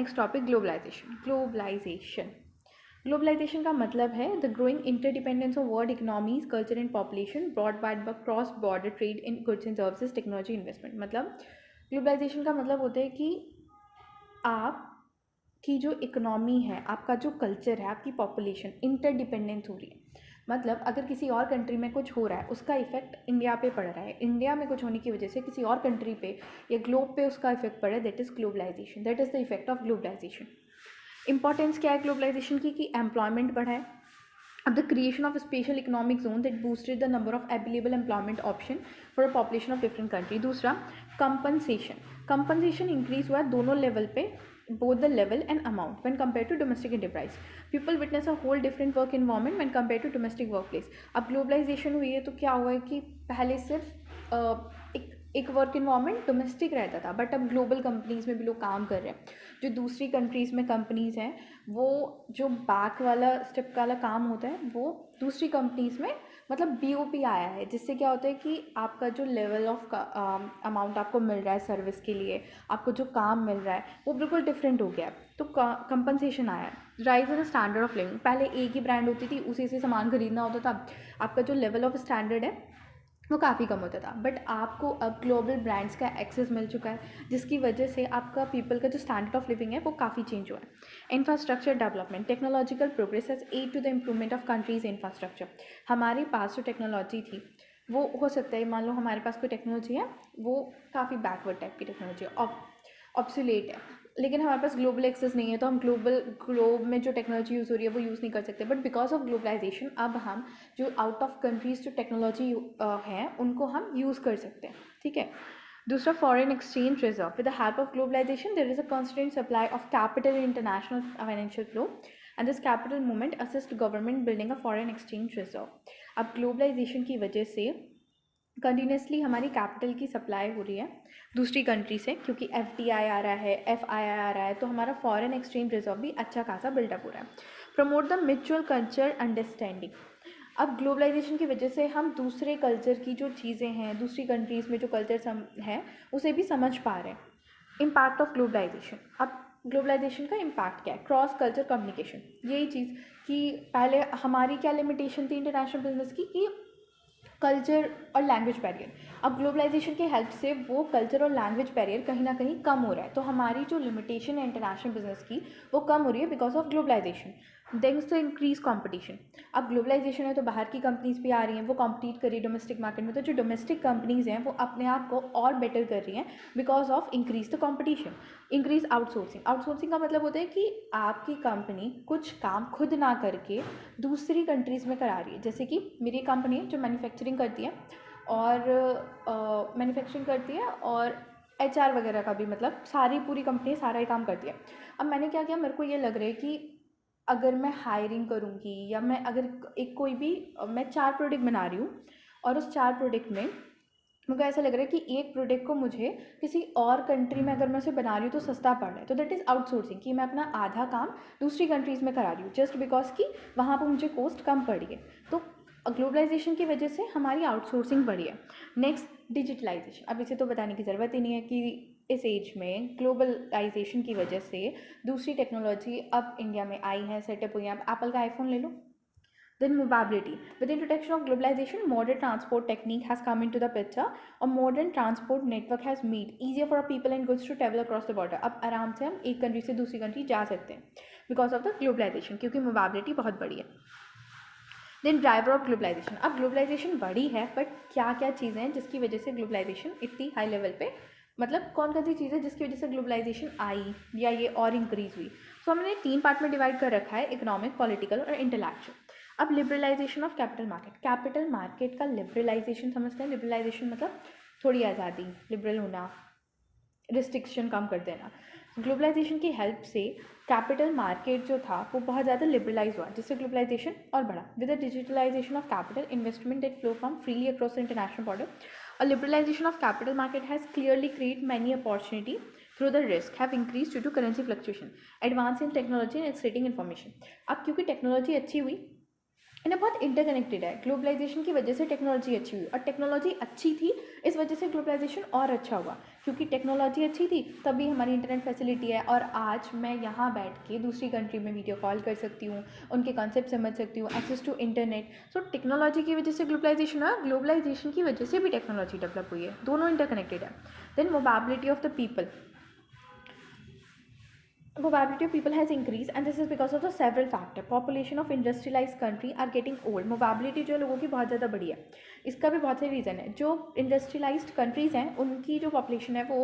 Next topic globalisation का मतलब है the growing interdependence of world economies, culture and population brought by the cross border trade in goods and services, technology, investment. मतलब globalisation का मतलब होता है कि आपकी जो इकोनॉमी है, आपका जो कल्चर है, आपकी पॉपुलेशन इंटरडिपेंडेंस हो रही है। मतलब अगर किसी और कंट्री में कुछ हो रहा है, उसका इफेक्ट इंडिया पे पड़ रहा है, इंडिया में कुछ होने की वजह से किसी और कंट्री पे या ग्लोब पे उसका इफेक्ट पड़ा है, that is globalisation, that is the effect of globalisation. Importance क्या है ग्लोबलाइजेशन की कि एम्प्लॉयमेंट बढ़ा है। अब the creation of special economic zone that boosted the number of available employment option for a population of different country. दूसरा compensation increase हुआ है दोनों लेवल पे, both the level and amount when compared to domestic enterprise. People witness a whole different work environment when compared to domestic workplace. अब globalisation हुई है तो क्या हुआ है कि पहले सिर्फ एक वर्क इन्वायरमेंट डोमेस्टिक रहता था, बट अब ग्लोबल कंपनीज में भी लोग काम कर रहे हैं। जो दूसरी कंट्रीज़ में कंपनीज़ हैं, वो जो बैक वाला स्टेप वाला काम होता है वो दूसरी कंपनीज़ में मतलब BOP आया है, जिससे क्या होता है कि आपका जो लेवल ऑफ अमाउंट आपको मिल रहा है सर्विस के लिए, आपको जो काम मिल रहा है वो बिल्कुल डिफरेंट हो गया है। तो कंपनसेशन आया है। Rise in standard of living, पहले एक ही ब्रांड होती थी, उसी से सामान खरीदना होता था, आपका जो लेवल ऑफ स्टैंडर्ड है वो काफ़ी कम होता था। बट आपको अब ग्लोबल ब्रांड्स का एक्सेस मिल चुका है, जिसकी वजह से आपका पीपल का जो स्टैंडर्ड ऑफ लिविंग है वो काफ़ी चेंज हुआ है। Infrastructure development, technological progress has add to the improvement of countries infrastructure. हमारे पास जो टेक्नोलॉजी थी वो हो सकता है, मान लो हमारे पास कोई टेक्नोलॉजी है वो काफ़ी बैकवर्ड टाइप की टेक्नोलॉजी है, ऑब्सोलेट है, लेकिन हमारे पास ग्लोबल एक्सेस नहीं है, तो हम ग्लोब में जो टेक्नोलॉजी यूज़ हो रही है वो यूज़ नहीं कर सकते। बट बिकॉज ऑफ ग्लोबलाइजेशन अब हम जो आउट ऑफ कंट्रीज जो टेक्नोलॉजी हैं उनको हम यूज़ कर सकते हैं, ठीक है। दूसरा foreign exchange reserve, with the help of globalisation there is a constant supply of capital in international financial flow and this capital movement assist government building a foreign exchange reserve. अब globalisation की वजह से continuously हमारी capital की supply हो रही है दूसरी कंट्री से, क्योंकि FDI आ रहा है, FII आ रहा है, तो हमारा फॉरेन एक्सचेंज रिजर्व भी अच्छा खासा बिल्डअप हो रहा है। Promote the mutual culture understanding, अब ग्लोबलाइजेशन की वजह से हम दूसरे कल्चर की जो चीज़ें हैं, दूसरी कंट्रीज़ में जो कल्चर है उसे भी समझ पा रहे हैं। इम्पैक्ट ऑफ ग्लोबलाइजेशन, अब ग्लोबलाइजेशन का इम्पैक्ट क्या है? क्रॉस कल्चर कम्युनिकेशन, यही चीज़ कि पहले हमारी क्या लिमिटेशन थी इंटरनेशनल बिजनेस की कि कल्चर और लैंग्वेज बैरियर। अब ग्लोबलाइजेशन के हेल्प से वो कल्चर और लैंग्वेज बैरियर कहीं ना कहीं कम हो रहा है, तो हमारी जो लिमिटेशन है इंटरनेशनल बिजनेस की वो कम हो रही है because of globalisation. Thanks to increase competition, अब ग्लोबलाइजेशन है तो बाहर की कंपनीज भी आ रही हैं, वो कॉम्पीट कर रही है डोमेस्टिक मार्केट में, तो जो डोमेस्टिक कंपनीज हैं वो अपने आप को और बेटर कर रही हैं because of increase the competition. Increase outsourcing का मतलब होता है कि आपकी कंपनी कुछ काम खुद ना करके दूसरी कंट्रीज़ में करा रही है। जैसे कि मेरी कंपनी जो मैन्युफैक्चरिंग करती है और HR वगैरह का भी, मतलब सारी पूरी कंपनी सारा ही काम करती है। अब मैंने क्या किया, मेरे को ये लग रहा है कि अगर मैं हायरिंग करूँगी या मैं अगर एक कोई भी मैं 4 प्रोडक्ट बना रही हूँ और उस 4 प्रोडक्ट में मुझे ऐसा लग रहा है कि एक प्रोडक्ट को मुझे किसी और कंट्री में अगर मैं उसे बना रही हूँ तो सस्ता पड़ रहा है, तो दैट इज़ आउटसोर्सिंग, कि मैं अपना आधा काम दूसरी कंट्रीज़ में करा रही हूँ जस्ट बिकॉज कि वहाँ पर मुझे कॉस्ट कम पड़ी है। तो ग्लोबलाइजेशन की वजह से हमारी आउटसोर्सिंग बढ़ी है। नेक्स्ट डिजिटलाइजेशन, अब इसे तो बताने की ज़रूरत ही नहीं है कि इस एज में ग्लोबलाइजेशन की वजह से दूसरी टेक्नोलॉजी अब इंडिया में आई है, सेटअप हुई है। अब एप्पल का आईफोन ले लो। Then mobility. With the introduction of globalization, modern transport technique has come into the picture. A modern transport network has made easier for people and goods to travel across the border. अब आराम से हम एक country से दूसरी country जा सकते हैं बिकॉज ऑफ द ग्लोबलाइजेशन, क्योंकि मोबिलिटी बहुत बड़ी है। देन ड्राइवर ऑफ ग्लोबलाइजेशन, अब ग्लोबलाइजेशन बड़ी है बट क्या क्या चीज़ें हैं जिसकी वजह से ग्लोबलाइजेशन इतनी हाई लेवल पे, मतलब कौन कौन सी चीज़ें जिसकी वजह से ग्लोबलाइजेशन आई या ये और इंक्रीज हुई। सो हमने 3 पार्ट में डिवाइड कर रखा है, इकोनॉमिक, पॉलिटिकल और इंटेलेक्चुअल। अब लिबरलाइजेशन ऑफ कैपिटल मार्केट का लिबरलाइजेशन समझते हैं। लिबरलाइजेशन मतलब थोड़ी आज़ादी, लिबरल होना, रिस्ट्रिक्शन कम कर देना। ग्लोबलाइजेशन की हेल्प से कैपिटल मार्केट जो था वो बहुत ज़्यादा लिबरलाइज हुआ, जिससे ग्लोबलाइजेशन और बढ़ा। With the digitalisation of capital, investment that flow from freely across the international border, a liberalization of capital market has clearly created many opportunity through the risk have increased due to currency fluctuation, advance in technology and exciting information। अब क्योंकि technology अच्छी हुई, इन्हें बहुत interconnected है, globalisation की वजह से टेक्नोलॉजी अच्छी हुई और टेक्नोलॉजी अच्छी थी इस वजह से ग्लोबलाइजेशन और अच्छा हुआ। क्योंकि टेक्नोलॉजी अच्छी थी तभी हमारी इंटरनेट फैसिलिटी है, और आज मैं यहाँ बैठ के दूसरी कंट्री में वीडियो कॉल कर सकती हूँ, उनके कॉन्सेप्ट समझ सकती हूँ, access to internet. So technology की वजह से ग्लोबलाइजेशन हुआ, ग्लोबलाइजेशन की वजह से भी टेक्नोलॉजी डेवलप हुई है, दोनों इंटरकनेक्टेड है। Then mobility of the people, mobility of people has increased and this is because of the several factor. Population of industrialized country are getting old. mobility जो लोगों की बहुत ज़्यादा बढ़ी है, इसका भी बहुत से रीज़न है। जो इंडस्ट्रियलाइज्ड कंट्रीज़ हैं उनकी जो पॉपुलेशन है वो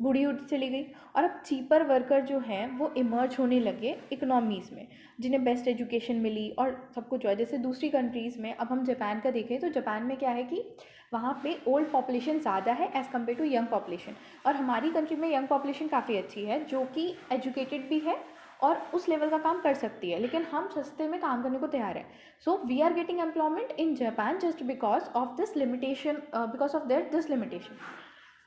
बूढ़ी होती चली गई, और अब चीपर वर्कर जो हैं वो इमर्ज होने लगे इकोनॉमीज़ में, जिन्हें बेस्ट एजुकेशन मिली और सब कुछ हुआ। जैसे दूसरी कंट्रीज़ में, अब हम जापान का देखें तो जापान में क्या है कि वहाँ पे ओल्ड पॉपुलेशन ज़्यादा है as compare to young population, और हमारी कंट्री में यंग पॉपुलेशन काफ़ी अच्छी है जो कि एजुकेटेड भी है और उस लेवल का काम कर सकती है, लेकिन हम सस्ते में काम करने को तैयार है। So we are getting employment in Japan just because of this limitation, because of their this limitation.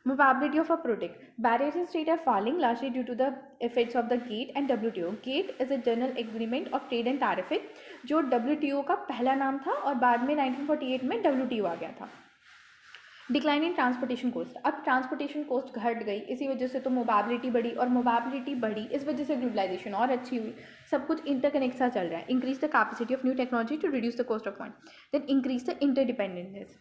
Mobility of a product. Barriers in trade are falling largely due to the effects of the GATT and WTO. GATT is a General Agreement of Trade and Tariff, जो WTO का पहला नाम था और बाद में 1948 में WTO आ गया था। डिक्लाइन इन ट्रांसपोर्टेशन कोस्ट, अब ट्रांसपोर्टेशन कोस्ट घट गई, इसी वजह से तो मोबाबिलिटी बढ़ी, और मोबाबिलिटी बढ़ी इस वजह से ग्लोबलाइजेशन और अच्छी हुई, सब कुछ इंटरकनेक्ट सा चल रहा है। Increase the capacity of new technology to reduce the cost of one, then increase the interdependence.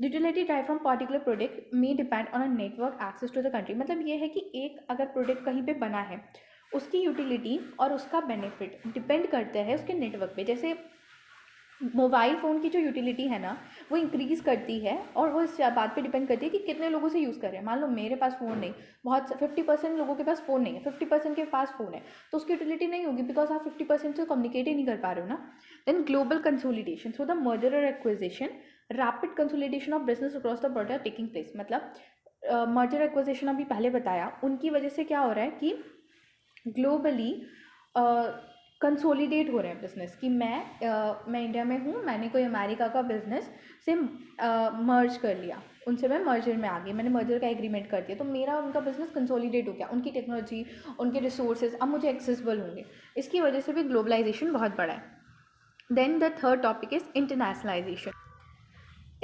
Utility drive from particular product may depend on a network access to the country, मतलब ये है कि एक अगर प्रोडक्ट कहीं पे बना है उसकी यूटिलिटी और उसका बेनिफिट डिपेंड करता है उसके नेटवर्क पे। जैसे मोबाइल फ़ोन की जो यूटिलिटी है ना वो इंक्रीज़ करती है, और वो इस बात पे डिपेंड करती है कि कितने लोगों से यूज़ कर रहे हैं। मान लो मेरे पास फ़ोन नहीं, बहुत 50% लोगों के पास फ़ोन नहीं है, 50% के पास फ़ोन है, तो उसकी यूटिलिटी नहीं होगी बिकॉज आप 50% से कम्युनिकेट ही नहीं कर पा रहे हो ना। Then global consolidation, so the merger और acquisition, rapid consolidation of business across the border taking place. मतलब मर्जर एक्विजिशन अभी पहले बताया, उनकी वजह से क्या हो रहा है कि ग्लोबली कंसोलिडेट हो रहे हैं बिज़नेस, कि मैं इंडिया में हूँ, मैंने कोई अमेरिका का बिज़नेस से मर्ज कर लिया, उनसे मैं मर्जर में आ गई, मैंने मर्जर का एग्रीमेंट कर दिया, तो मेरा उनका बिज़नेस कंसोलिडेट हो गया, उनकी टेक्नोलॉजी उनके रिसोर्सेज अब मुझे एक्सेसिबल होंगे, इसकी वजह से भी ग्लोबलाइजेशन बहुत बड़ा है। Then the third topic is internationalisation.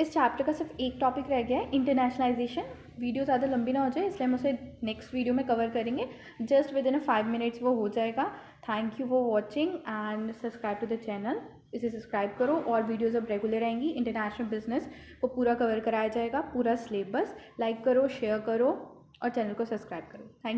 इस चैप्टर का सिर्फ एक टॉपिक रह गया है, इंटरनेशनलाइजेशन। वीडियो ज़्यादा लंबी ना हो जाए इसलिए हम उसे नेक्स्ट वीडियो में कवर करेंगे, जस्ट विद इन 5 मिनट्स वो हो जाएगा। Thank you for watching and subscribe to the channel, इसे सब्सक्राइब करो और वीडियोज़ अब रेगुलर आएंगी। इंटरनेशनल बिजनेस को पूरा कवर कराया जाएगा, पूरा सिलेबस। लाइक करो, शेयर करो और चैनल को सब्सक्राइब करो। थैंक